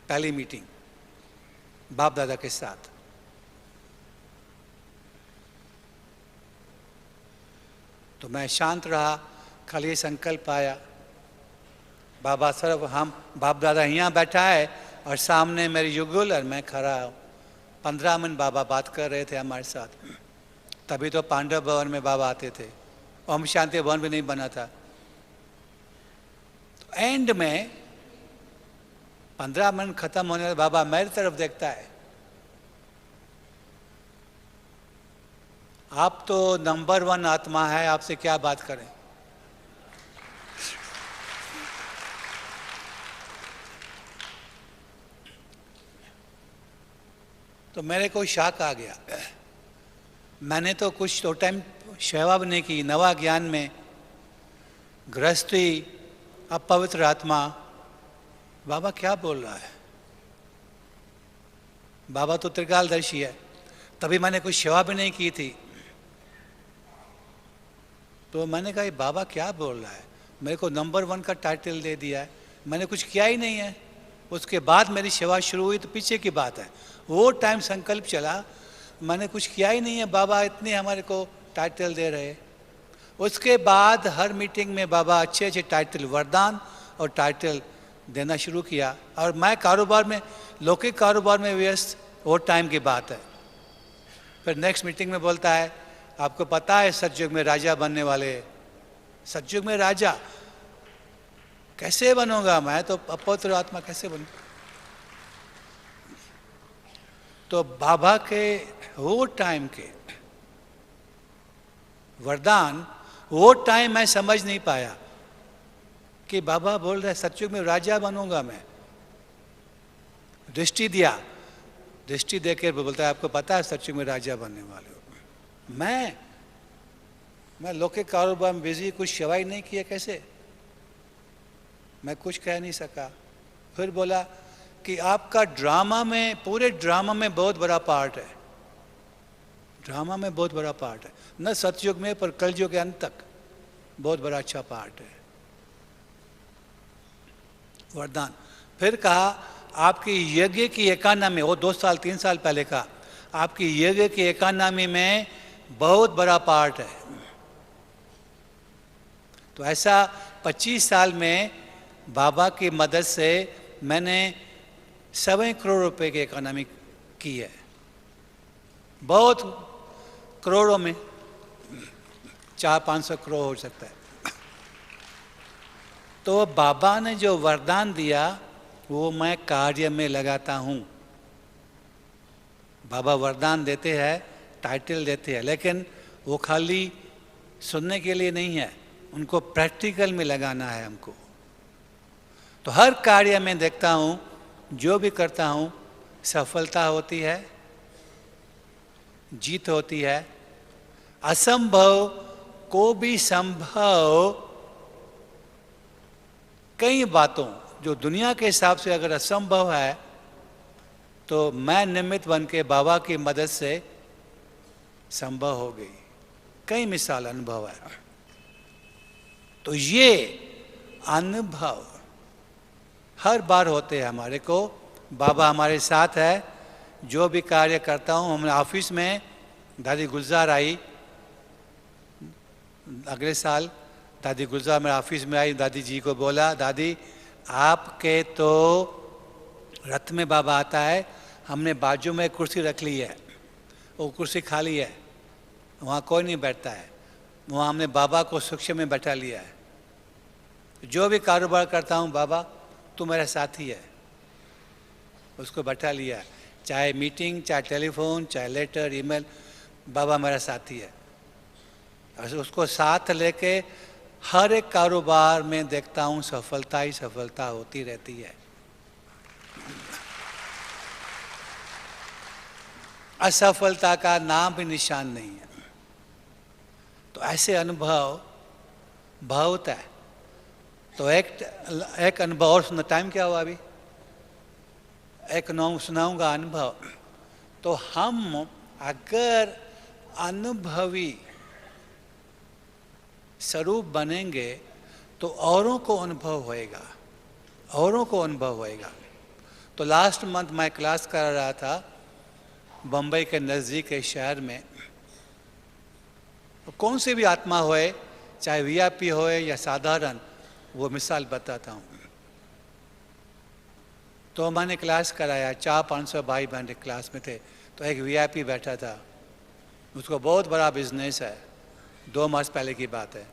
पहली मीटिंग बाप दादा के साथ। तो मैं शांत रहा, खाली संकल्प आया, बाबा सिर्फ हम बाप दादा यहाँ बैठा है और सामने मेरी युगल और मैं खड़ा हूँ। 15 मिनट बाबा बात कर रहे थे हमारे साथ। तभी तो पांडव भवन में बाबा आते थे, ओम शांति भवन भी नहीं बना था। तो एंड में 15 मिनट खत्म होने में बाबा मेरी तरफ देखता है, आप तो नंबर 1 आत्मा है, आपसे क्या बात करें। तो मेरे को शक आ गया। मैंने तो कुछ तो टाइम सेवा भी नहीं की, नवा ज्ञान में गृहस्थी, अपवित्र आत्मा, बाबा क्या बोल रहा है? बाबा तो त्रिकालदर्शी है। तभी मैंने कुछ सेवा भी नहीं की थी, तो मैंने कहा ये बाबा क्या बोल रहा है? मेरे को नंबर 1 का टाइटल दे दिया है, मैंने कुछ किया ही नहीं है। उसके बाद मेरी सेवा शुरू हुई तो पीछे की बात है, वो टाइम संकल्प चला, मैंने कुछ किया ही नहीं है, बाबा इतने हमारे को टाइटल दे रहे। उसके बाद हर मीटिंग में बाबा अच्छे अच्छे टाइटल, वरदान और टाइटल देना शुरू किया। और मैं कारोबार में, लौकिक कारोबार में व्यस्त, वो टाइम की बात है। फिर नेक्स्ट मीटिंग में बोलता है, आपको पता है सतयुग में राजा बनने वाले। सतयुग में राजा कैसे बनूंगा? मैं तो अपवित्र आत्मा, कैसे बनूं? तो बाबा के वो टाइम के वरदान, वो टाइम मैं समझ नहीं पाया कि बाबा बोल रहे सतयुग में राजा बनूंगा मैं। दृष्टि दिया, दृष्टि देकर बोलता है आपको पता है सतयुग में राजा बनने वाले हो। मैं लौकिक कारोबार में बिजी, कुछ सेवा ही नहीं किया, कैसे? मैं कुछ कह नहीं सका। फिर बोला कि आपका ड्रामा में, पूरे ड्रामा में बहुत बड़ा पार्ट है, ड्रामा में बहुत बड़ा पार्ट है, न सतयुग में पर कलयुग के अंत तक बहुत बड़ा अच्छा पार्ट है। वरदान। फिर कहा आपकी यज्ञ की इकोनॉमी, वो 2 साल 3 साल पहले कहा, आपकी यज्ञ की इकोनॉमी में बहुत बड़ा पार्ट है। तो ऐसा 25 साल में बाबा की मदद से मैंने 7 करोड़ रुपए की इकोनॉमी की है, बहुत करोड़ों में, 400-500 करोड़ हो सकता है। तो बाबा ने जो वरदान दिया वो मैं कार्य में लगाता हूँ। बाबा वरदान देते हैं, टाइटल देते हैं, लेकिन वो खाली सुनने के लिए नहीं है, उनको प्रैक्टिकल में लगाना है हमको। तो हर कार्य में देखता हूँ, जो भी करता हूँ, सफलता होती है, जीत होती है। असंभव को भी संभव, कई बातों जो दुनिया के हिसाब से अगर असंभव है, तो मैं निमित्त बन के बाबा की मदद से संभव हो गई। कई मिसाल अनुभव है। तो ये अनुभव हर बार होते हैं हमारे को। बाबा हमारे साथ है, जो भी कार्य करता हूँ। हमने ऑफिस में, दादी गुलजार आई अगले साल, दादी गुलजार मेरे ऑफिस में आई, दादी जी को बोला, दादी आपके तो रथ में बाबा आता है, हमने बाजू में कुर्सी रख ली है, वो कुर्सी खाली है, वहाँ कोई नहीं बैठता है, वहाँ हमने बाबा को सूक्ष्म में बैठा लिया है। जो भी कारोबार करता हूँ, बाबा तू मेरा साथी है, उसको बैठा लिया है। चाहे मीटिंग, चाहे टेलीफोन, चाहे लेटर, ईमेल, बाबा मेरा साथी है। उसको साथ लेके हर एक कारोबार में देखता हूँ सफलता ही सफलता होती रहती है। असफलता का नाम भी निशान नहीं है। तो ऐसे अनुभव बहुत है। तो एक अनुभव और सुना। टाइम क्या हुआ अभी? एक नाम सुनाऊंगा अनुभव। तो हम अगर अनुभवी स्वरूप बनेंगे तो औरों को अनुभव होएगा, औरों को अनुभव होएगा। तो लास्ट मंथ मैं क्लास कर रहा था बम्बई के नज़दीक के शहर में। कौन सी भी आत्मा होए, चाहे वीआईपी होए या साधारण, वो मिसाल बताता हूँ। तो मैंने क्लास कराया, 400-500 भाई बहन क्लास में थे। तो एक वीआईपी बैठा था, उसको बहुत बड़ा बिजनेस है, 2 मास पहले की बात है।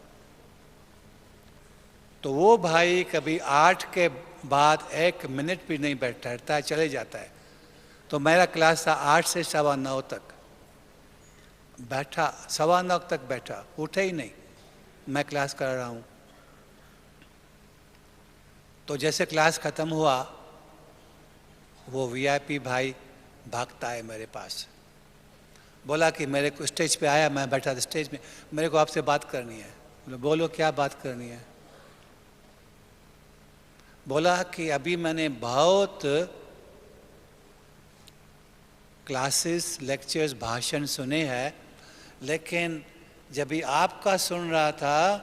तो वो भाई कभी 8 के बाद 1 मिनट भी नहीं बैठता है, चले जाता है। तो मेरा क्लास था 8 से 9:15 तक। बैठा 9:15 तक बैठा, उठे ही नहीं। मैं क्लास कर रहा हूँ। तो जैसे क्लास ख़त्म हुआ, वो वीआईपी भाई भागता है मेरे पास, बोला कि मेरे को स्टेज पे आया, मैं बैठा था स्टेज में, मेरे को आपसे बात करनी है। बोले बोलो क्या बात करनी है? बोला कि अभी मैंने बहुत क्लासेस, लेक्चर्स, भाषण सुने हैं, लेकिन जब भी आपका सुन रहा था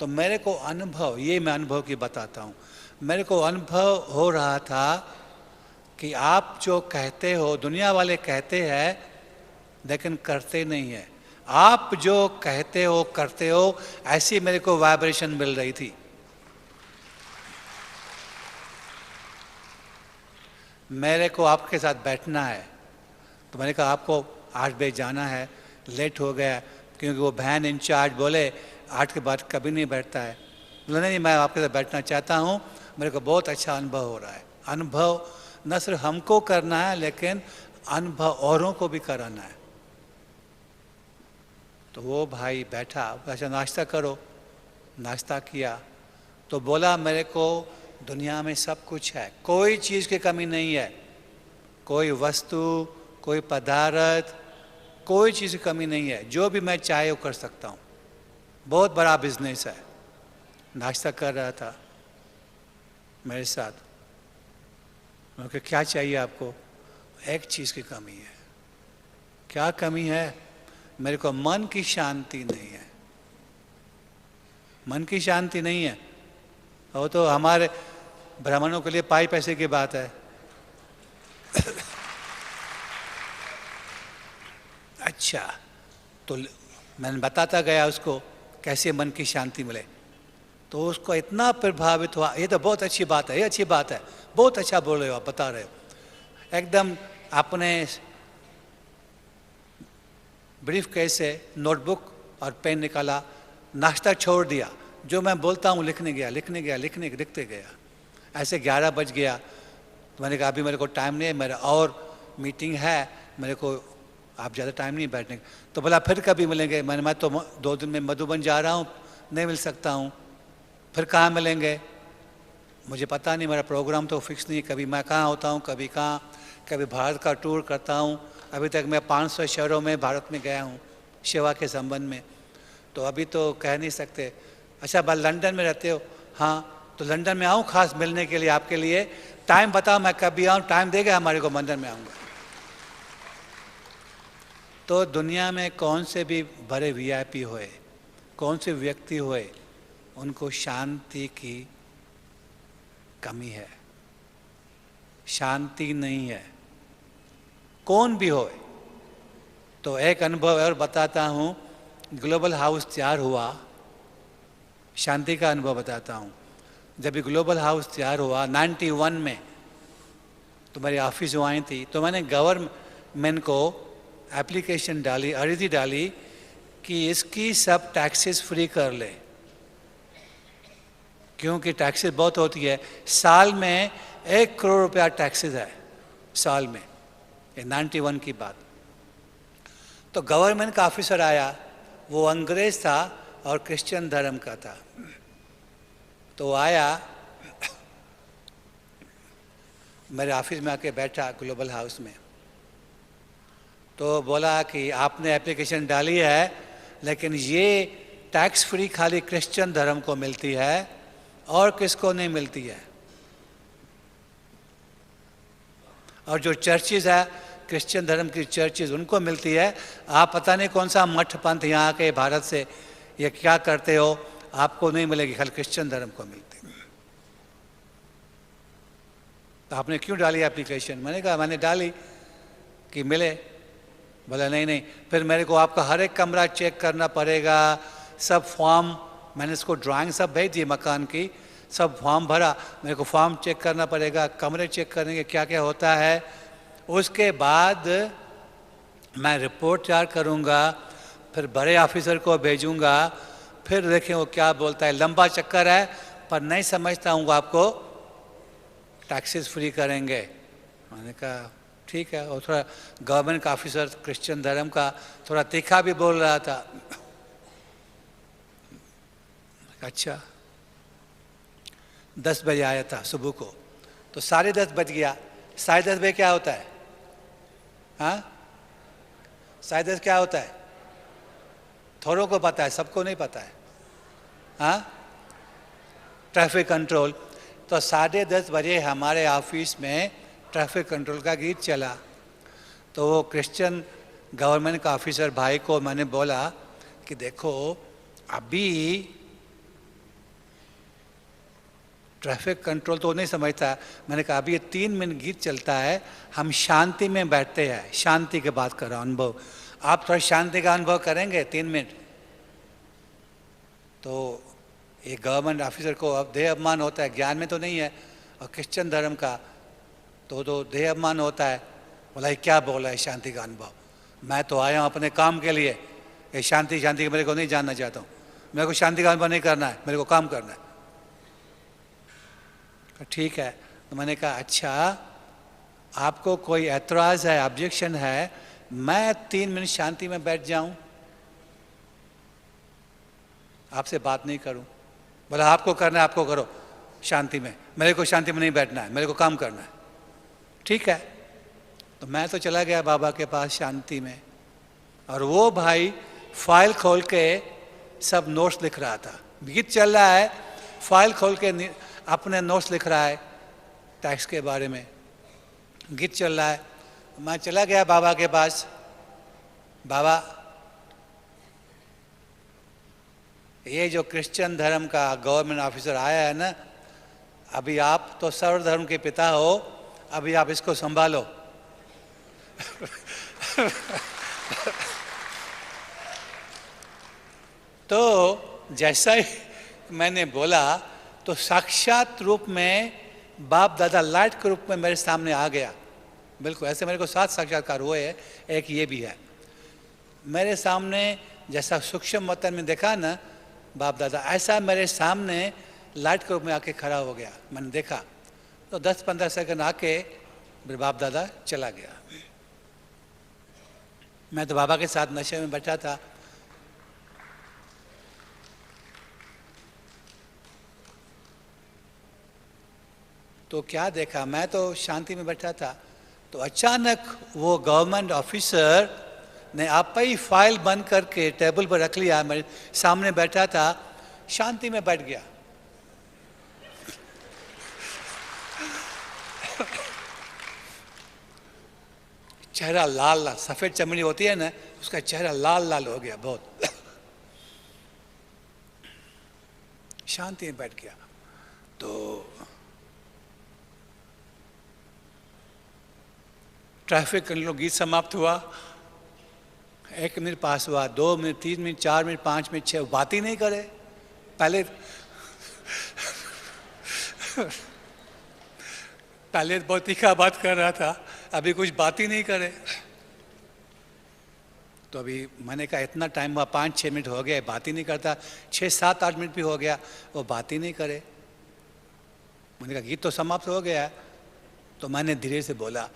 तो मेरे को अनुभव, ये मैं अनुभव की बताता हूँ, मेरे को अनुभव हो रहा था कि आप जो कहते हो दुनिया वाले कहते हैं लेकिन करते नहीं है। आप जो कहते हो करते हो, ऐसी मेरे को वाइब्रेशन मिल रही थी। मेरे को आपके साथ बैठना है, तो मैंने कहा आपको 8 बजे जाना है, लेट हो गया, क्योंकि वो वैन इंचार्ज बोले 8 के बाद कभी नहीं बैठता है। बोला नहीं, मैं आपके साथ बैठना चाहता हूँ, मेरे को बहुत अच्छा अनुभव हो रहा है। अनुभव न सिर्फ हमको करना है, लेकिन अनुभव औरों को भी कराना है। तो वो भाई बैठा, अच्छा नाश्ता करो, नाश्ता किया, तो बोला मेरे को दुनिया में सब कुछ है, कोई चीज़ की कमी नहीं है, कोई वस्तु, कोई पदार्थ, कोई चीज़ की कमी नहीं है, जो भी मैं चाहे वो कर सकता हूँ, बहुत बड़ा बिजनेस है। नाश्ता कर रहा था मेरे साथ, मैं कहा क्या चाहिए आपको? एक चीज़ की कमी है। क्या कमी है? मेरे को मन की शांति नहीं है। मन की शांति नहीं है, वो तो हमारे ब्राह्मणों के लिए पाई पैसे की बात है। अच्छा, तो मैंने बताता गया उसको कैसे मन की शांति मिले, तो उसको इतना प्रभावित हुआ, ये तो बहुत अच्छी बात है, ये अच्छी बात है, बहुत अच्छा बोल रहे हो आप, बता रहे हो। एकदम अपने ब्रीफ केस से नोटबुक और पेन निकाला, नाश्ता छोड़ दिया, जो मैं बोलता हूँ लिखने गया, लिखते गया। ऐसे 11 बज गया, तो मैंने कहा अभी मेरे को टाइम नहीं है, मेरा और मीटिंग है, मेरे को आप ज़्यादा टाइम नहीं बैठने। तो बोला फिर कभी मिलेंगे? मैं तो 2 दिन में मधुबन जा रहा हूँ, नहीं मिल सकता हूँ। फिर कहाँ मिलेंगे? मुझे पता नहीं, मेरा प्रोग्राम तो फिक्स नहीं है, कभी मैं कहाँ होता हूँ, कभी कहाँ, कभी भारत का टूर करता हूँ। अभी तक मैं 500 शहरों में भारत में गया हूँ सेवा के संबंध में, तो अभी तो कह नहीं सकते। अच्छा, बात लंदन में रहते हो? हाँ, तो लंदन में आऊँ खास मिलने के लिए आपके लिए, टाइम बताओ मैं कभी आऊँ, टाइम देगा हमारे को, लंदन में आऊँगा। तो दुनिया में कौन से भी बड़े VIP हुए, कौन से व्यक्ति हुए, उनको शांति की कमी है, शांति नहीं है, कौन भी हो। तो एक अनुभव और बताता हूँ, ग्लोबल हाउस तैयार हुआ, शांति का अनुभव बताता हूँ। जब भी ग्लोबल हाउस तैयार हुआ 91 में, तो मेरी ऑफिस जो आई थी, तो मैंने गवर्नमेंट को एप्लीकेशन डाली, अर्जी डाली कि इसकी सब टैक्सेस फ्री कर ले, क्योंकि टैक्सेस बहुत होती है, साल में 1 करोड़ रुपया टैक्सेस है साल में, ये 91 की बात। तो गवर्नमेंट का ऑफिसर आया, वो अंग्रेज था और क्रिश्चियन धर्म का था। तो आया मेरे ऑफिस में आके बैठा ग्लोबल हाउस में, तो बोला कि आपने एप्लीकेशन डाली है, लेकिन ये टैक्स फ्री खाली क्रिश्चियन धर्म को मिलती है और किसको नहीं मिलती है। और जो चर्चेज है, क्रिश्चियन धर्म की चर्चेज, उनको मिलती है। आप पता नहीं कौन सा मठ पंथ यहाँ के भारत से ये क्या करते हो, आपको नहीं मिलेगी, खाली क्रिश्चियन धर्म को मिलती है। तो आपने क्यों डाली एप्लीकेशन? मैंने कहा मैंने डाली कि मिले। बोला नहीं नहीं, फिर मेरे को आपका हर एक कमरा चेक करना पड़ेगा, सब फॉर्म, मैंने इसको ड्राइंग सब भेज दी मकान की, सब फॉर्म भरा, मेरे को फॉर्म चेक करना पड़ेगा, कमरे चेक करेंगे क्या क्या होता है, उसके बाद मैं रिपोर्ट तैयार करूँगा, फिर बड़े ऑफिसर को भेजूँगा, फिर देखें वो क्या बोलता है। लंबा चक्कर है, पर नहीं समझता हूँ आपको टैक्सेस फ्री करेंगे। मैंने कहा ठीक है। और थोड़ा गवर्नमेंट का ऑफिसर क्रिश्चियन धर्म का थोड़ा तीखा भी बोल रहा था। अच्छा, 10 बजे आया था सुबह को, तो 10:30 बज गया। 10:30 बजे क्या होता है? हाँ, 10:30 क्या होता है? थोड़ों को पता है, सबको नहीं पता है। हाँ, ट्रैफिक कंट्रोल। तो 10:30 हमारे ऑफिस में ट्रैफिक कंट्रोल का गीत चला। तो वो क्रिश्चियन गवर्नमेंट का ऑफिसर भाई को मैंने बोला कि देखो अभी ट्रैफिक कंट्रोल तो नहीं समझता। मैंने कहा अभी ये 3 मिनट गीत चलता है, हम शांति में बैठते हैं, शांति की बात कर रहा हूँ, अनुभव। आप थोड़ा शांति का अनुभव करेंगे 3 मिनट? तो एक गवर्नमेंट ऑफिसर को अब देह अपमान होता है, ज्ञान में तो नहीं है, और क्रिश्चियन धर्म का तो देह अपमान होता है। बोला ये क्या बोला है शांति का अनुभव? मैं तो आया हूँ अपने काम के लिए, ये शांति शांति मेरे को नहीं जानना चाहता हूँ, मेरे को शांति का अनुभव नहीं करना है, मेरे को काम करना है। ठीक है। तो मैंने कहा अच्छा आपको कोई ऐतराज़ है, ऑब्जेक्शन है मैं 3 मिनट शांति में बैठ जाऊं, आपसे बात नहीं करूं? बोला आपको करना है आपको करो शांति में, मेरे को शांति में नहीं बैठना है, मेरे को काम करना है। ठीक है। तो मैं तो चला गया बाबा के पास शांति में, और वो भाई फाइल खोल के सब नोट्स लिख रहा था। गीत चल रहा है, फाइल खोल के अपने नोट्स लिख रहा है टैक्स के बारे में, गीत चल रहा है। मैं चला गया बाबा के पास, बाबा ये जो क्रिश्चियन धर्म का गवर्नमेंट ऑफिसर आया है ना, अभी आप तो सर्व धर्म के पिता हो, अभी आप इसको संभालो। तो जैसा ही मैंने बोला तो साक्षात रूप में बाप दादा लाइट के रूप में मेरे सामने आ गया। बिल्कुल ऐसे मेरे को 7 साक्षात्कार हुए हैं, एक ये भी है मेरे सामने। जैसा सूक्ष्म वतन में देखा ना बाप दादा, ऐसा मेरे सामने लाइट के रूप में आके खड़ा हो गया। मैंने देखा तो 10-15 सेकंड आके मेरे बाप दादा चला गया। मैं तो बाबा के साथ नशे में बैठा था। तो क्या देखा, मैं तो शांति में बैठा था, तो अचानक वो गवर्नमेंट ऑफिसर ने आप ही फाइल बंद करके टेबल पर रख लिया, मेरे सामने बैठा था, शांति में बैठ गया। चेहरा लाल लाल, सफेद चमड़ी होती है ना, उसका चेहरा लाल लाल हो गया बहुत। शांति में बैठ गया। तो ट्रैफिक कंट्रोल गीत समाप्त हुआ, 1 मिनट पास हुआ, 2 मिनट, 3 मिनट, 4 मिनट, 5 मिनट, 6, बात ही नहीं करे। पहले बहुत तीखा बात कर रहा था, अभी कुछ बात ही नहीं करे। तो अभी मैंने कहा इतना टाइम हुआ, 5-6 मिनट हो गए, बात ही नहीं करता। 6-7-8 मिनट भी हो गया, वो बात ही नहीं करे। मैंने कहा गीत तो समाप्त हो गया। तो मैंने धीरे से बोला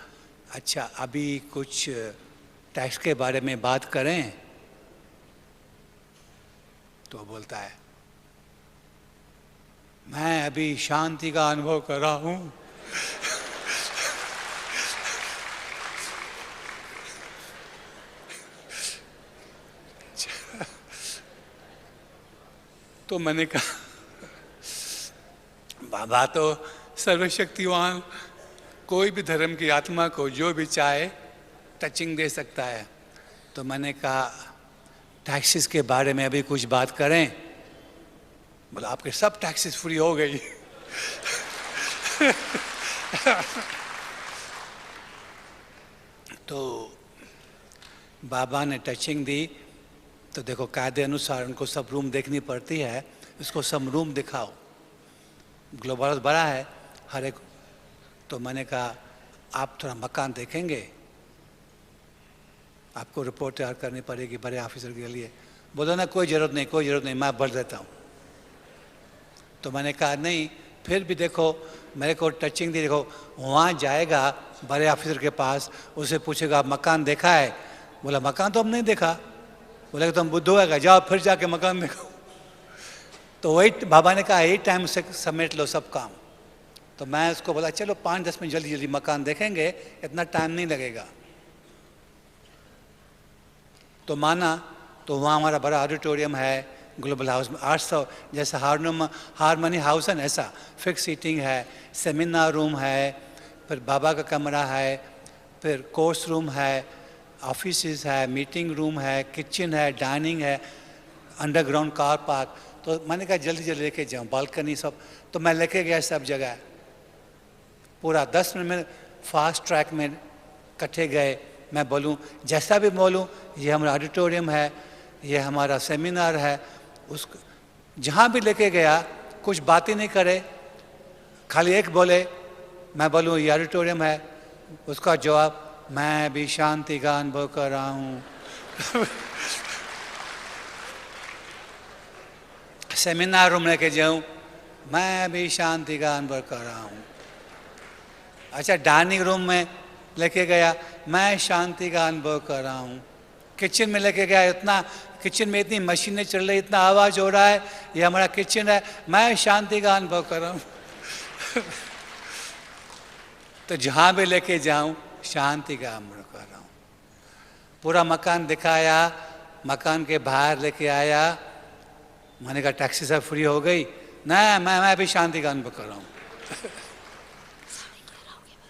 अच्छा अभी कुछ टैक्स के बारे में बात करें? तो बोलता है मैं अभी शांति का अनुभव कर रहा हूं। तो मैंने कहा बाबा तो सर्वशक्तिवान, कोई भी धर्म की आत्मा को जो भी चाहे टचिंग दे सकता है। तो मैंने कहा टैक्सेस के बारे में अभी कुछ बात करें? बोला आपके सब टैक्सेस फ्री हो गई। तो बाबा ने टचिंग दी। तो देखो कायदे अनुसार उनको सब रूम देखनी पड़ती है, इसको सब रूम दिखाओ, ग्लोबल बड़ा है हर एक। तो मैंने कहा आप थोड़ा मकान देखेंगे, आपको रिपोर्ट तैयार करनी पड़ेगी बड़े ऑफिसर के लिए। बोला ना कोई ज़रूरत नहीं, कोई ज़रूरत नहीं, मैं भर देता हूँ। तो मैंने कहा नहीं, फिर भी देखो मेरे को टचिंग दी, देखो वहाँ जाएगा बड़े ऑफिसर के पास, उसे पूछेगा मकान देखा है? बोला मकान तो हम नहीं देखा। बोला कि तुम बुद्धू है, जाओ फिर जाके मकान देखो। तो वही बाबा ने कहा यही टाइम से समेट लो सब काम। तो मैं उसको बोला चलो 5-10 मिनट जल्दी जल्दी मकान देखेंगे, इतना टाइम नहीं लगेगा। तो माना। तो वहाँ हमारा बड़ा ऑडिटोरियम है, ग्लोबल हाउस में 800, जैसा हारमोनी हाउस है ऐसा फिक्स सीटिंग है, सेमिनार रूम है, फिर बाबा का कमरा है, फिर कोर्स रूम है, ऑफिस है, मीटिंग रूम है, किचन है, डाइनिंग है, अंडरग्राउंड कार पार्क। तो मैंने कहा जल्दी जल्दी लेके जाऊँ, बालकनी सब, तो मैं लेके गया सब जगह, पूरा 10 मिनट में फास्ट ट्रैक में इकट्ठे गए। मैं बोलूँ जैसा भी बोलूँ, ये हमारा ऑडिटोरियम है, ये हमारा सेमिनार है, उस जहाँ भी लेके गया कुछ बात ही नहीं करे, खाली एक बोले, मैं बोलूँ ये ऑडिटोरियम है, उसका जवाब मैं भी शांति का अनुभव कर रहा हूँ। सेमिनार रूम लेके जाऊँ, मैं भी शांति का अनुभव कर रहा हूँ। अच्छा, डाइनिंग रूम में लेके गया, मैं शांति का अनुभव कर रहा हूँ। किचन में लेके गया, इतना किचन में इतनी मशीनें चल रही, इतना आवाज़ हो रहा है, ये हमारा किचन है, मैं शांति का अनुभव कर रहा हूँ। तो जहाँ भी लेके जाऊँ शांति का अनुभव कर रहा हूँ। पूरा मकान दिखाया, मकान के बाहर लेके आया, मैंने कहा टैक्सी सब फ्री हो गई ना, मैं भी शांति का अनुभव कर रहा हूँ।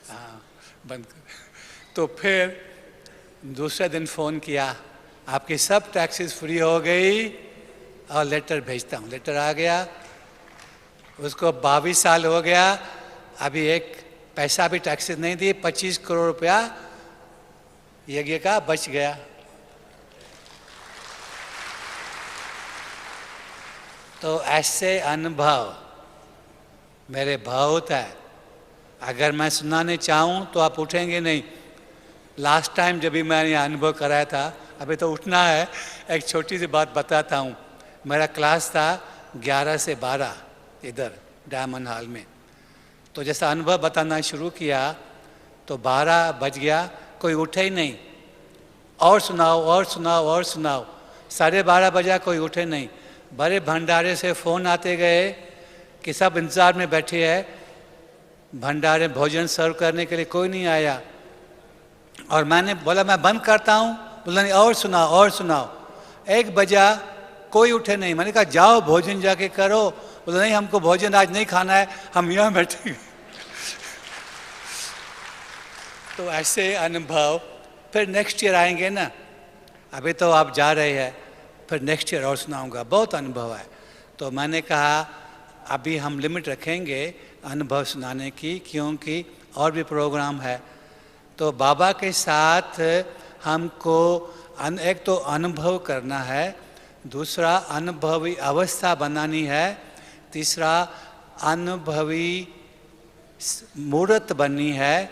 हाँ, बंद कर। तो फिर दूसरे दिन फ़ोन किया, आपकी सब टैक्सीज फ्री हो गई और लेटर भेजता हूँ। लेटर आ गया, उसको 22 साल हो गया, अभी एक पैसा भी टैक्सेस नहीं दी, 25 करोड़ रुपया यज्ञ का बच गया। तो ऐसे अनुभव मेरे बहुत है, अगर मैं सुनाने चाहूँ तो आप उठेंगे नहीं। लास्ट टाइम जब भी मैंने अनुभव कराया था, अभी तो उठना है, एक छोटी सी बात बताता हूँ। मेरा क्लास था 11 से 12 इधर डायमंड हॉल में, तो जैसा अनुभव बताना शुरू किया तो 12 बज गया, कोई उठे ही नहीं, और सुनाओ और सुनाओ और सुनाओ, 12:30 बजा, कोई उठे नहीं। बड़े भंडारे से फ़ोन आते गए कि सब इंतज़ार में बैठे हैं, भंडारे भोजन सर्व करने के लिए कोई नहीं आया। और मैंने बोला मैं बंद करता हूँ, बोला नहीं और सुनाओ और सुनाओ। 1 बजा, कोई उठे नहीं। मैंने कहा जाओ भोजन जाके करो, बोला नहीं हमको भोजन आज नहीं खाना है, हम यहाँ बैठे। तो ऐसे अनुभव फिर नेक्स्ट ईयर आएंगे ना, अभी तो आप जा रहे हैं, फिर नेक्स्ट ईयर और सुनाऊंगा, बहुत अनुभव है। तो मैंने कहा अभी हम लिमिट रखेंगे अनुभव सुनाने की, क्योंकि और भी प्रोग्राम है। तो बाबा के साथ हमको एक तो अनुभव करना है, दूसरा अनुभवी अवस्था बनानी है, तीसरा अनुभवी मूर्त बननी है,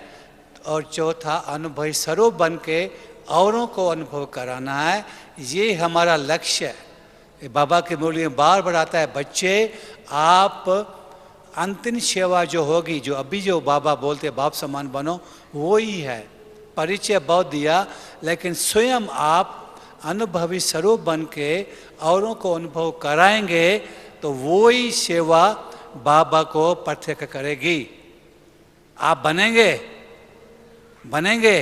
और चौथा अनुभवी स्वरूप बन के औरों को अनुभव कराना है। ये हमारा लक्ष्य है। बाबा की मुरली में बार बार आता है, बच्चे आप अंतिम सेवा जो होगी, जो अभी जो बाबा बोलते बाप समान बनो, वो ही है। परिचय बहुत दिया, लेकिन स्वयं आप अनुभवी स्वरूप बन के औरों को अनुभव कराएंगे तो वो ही सेवा बाबा को प्रत्यक्ष करेगी। आप बनेंगे बनेंगे।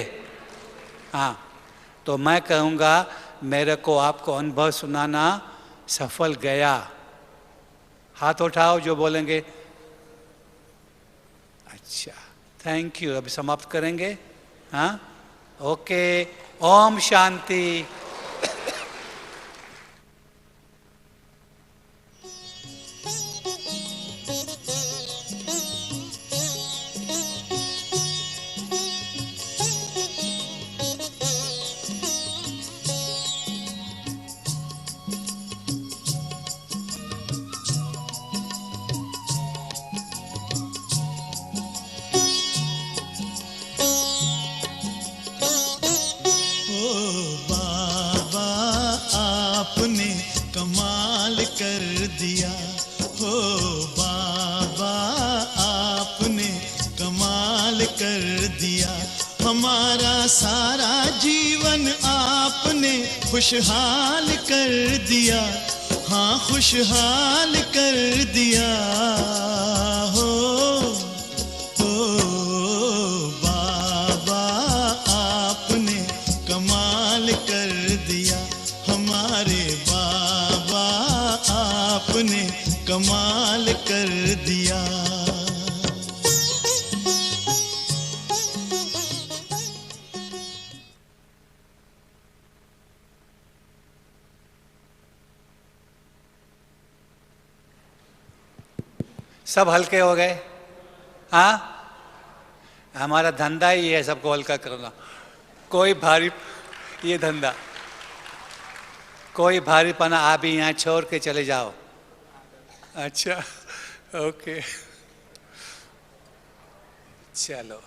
हाँ, तो मैं कहूँगा मेरे को आपको अनुभव सुनाना सफल गया। हाथ उठाओ जो बोलेंगे। अच्छा, थैंक यू। अभी समाप्त करेंगे। हाँ, ओके, ओम शांति। खुशहाल कर दिया, हाँ खुशहाल कर दिया हो बाबा आपने कमाल कर दिया, हमारे बाबा कमाल कर दिया। सब हल्के हो गए। हाँ, हमारा धंधा ही है सबको हल्का करना। कोई भारी, ये धंधा, कोई भारीपना आप भी यहाँ छोड़ के चले जाओ। अच्छा, ओके, चलो।